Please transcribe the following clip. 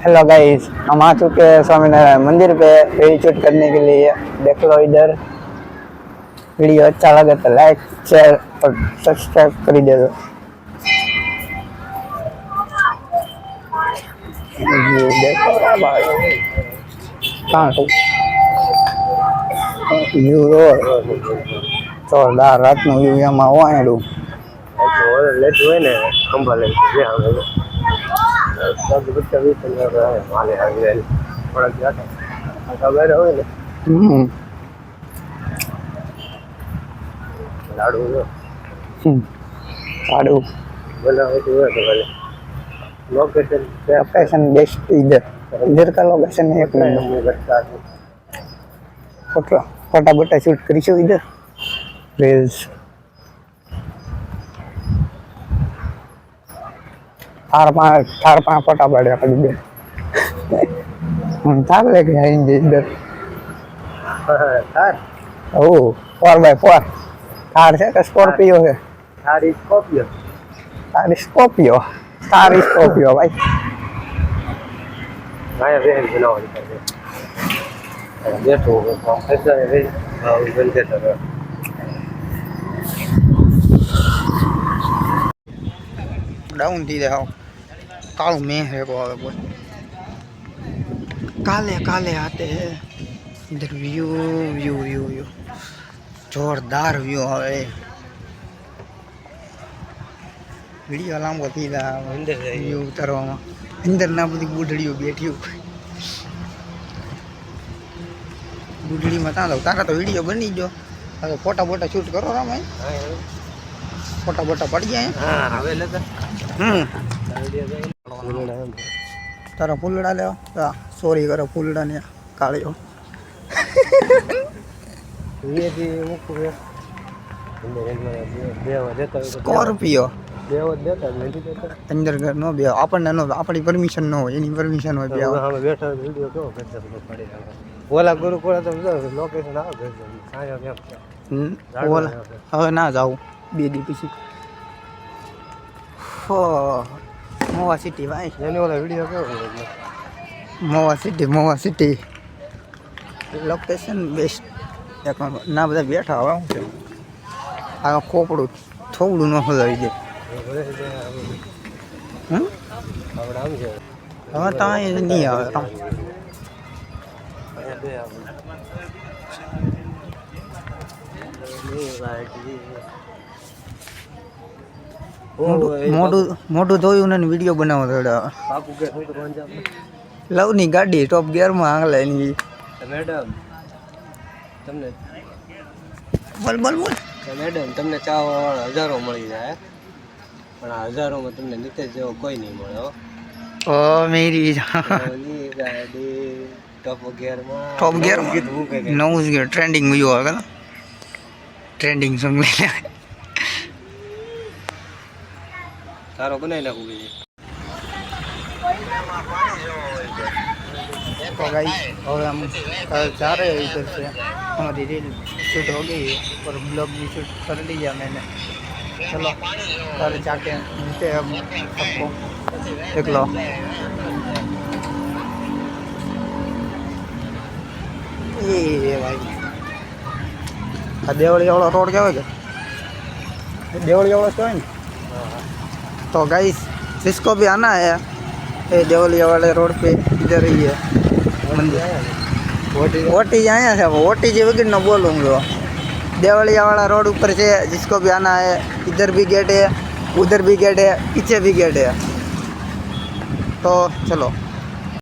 Hello guys, हम आ चुके हैं स्वामीनारायण मंदिर पे वीडियो शूट करने के लिए। देख लो इधर। वीडियो अच्छा लगे तो लाइक शेयर और सब्सक्राइब कर दे दो। ये देखो भाई कहाँ से व्यू जोरदार रात नो व्यू यहाँ आवेलू लेट हुए ने खंबा ले जे हम सब बच्चा भी चल रहा है माले आगे थोड़ा क्या था खबर हो ने लाडू लाडू बोला है तो भले लोकेशन लोकेशन बेस्ट इधर का लोकेशन है। एक नंबर फोटो फोटा बोटा शूट करीशो इधर रील्स चार पांच फोटा पड़े कर दे हम थार लेके आएंगे इधर। थार ओ 4x4 थार है का स्कॉर्पियो है? थार स्कॉर्पियो थार स्कॉर्पियो भाई आया वे बनाओ ये तो कैसा है वे बन के था डाउन थी जाओ कालू में है को कोई काले काले आते हैं इधर। व्यू व्यू व्यू व्यू जोरदार व्यू है। वीडियो लांबो थी जा अंदर व्यू उतरवा अंदर ना बધી બુઢડીઓ બેઠી બુઢડી માં તા તારા તો વિડિયો બની ગયો। હવે ફોટા બોટા શૂટ કરો રામાઈ ફોટા બોટા પડી ગયા। हां હવે લેતા તારા ફૂલડા લેવા સોરી કરો ફૂલડા ને કાળિયો ये भी मुको देव देता સ્કોર્પિયો देव देता नहीं देता અંદર ઘર નો બે આપણને નો આપણી પરમિશન ન હોય એની પરમિશન હોય બે हम बैठा वीडियो क्यों करते हैं पड़े ओला गुरुकुल तो लोकेशन आ गए आया क्या ઓલા હવે ના જાઉં બે દી પછી હો મોવા સિટી ભાઈ यानी वाला वीडियो क्यों મોવા સિટી લોકેશન બેસ્ટ ના બધા બેઠા હવે શું છે આ ખોપડું થોડું ન હલાવી દે હવે તો અહીં નહીં આવે મોટું ધોયું ને વિડીયો બનાવો લવની ગાડી ટોપ ગિયરમાં આંગલે એની મેડમ તમને બોલ બોલ બોલ મેડમ તમને ચા વાળા હજારો મળી જાય પણ આ હજારોમાં તમને નીતેશ જેવો કોઈ નહીં મળે હો। ઓ મેરી ઓલી ગાડી ટોપ ગિયરમાં નવું જ ટ્રેન્ડિંગ વ્યૂ આવે ને ટ્રેન્ડિંગ સોંગ લઈ લે સારો બનાવી નાખું બીજી तो गाइस और हम कल जा रहे हैं इधर से। हमारी रील शूट हो गई है और ब्लॉग भी शूट कर लिया मैंने। चलो कल जाके मिलते हैं हम सबको। देख लो ये भाई देवड़ी वाला रोड क्या होगा? देवड़ी वाला क्या है? तो गाइस जिसको भी आना है ये देवलिया वाले रोड पे इधर ही है मंदिर। ओटी आया है वो ओटी जी वगैरह न बोलूँगा। देवलिया वाला रोड ऊपर से जिसको भी आना है इधर भी गेट है उधर भी गेट है पीछे भी गेट है। तो चलो।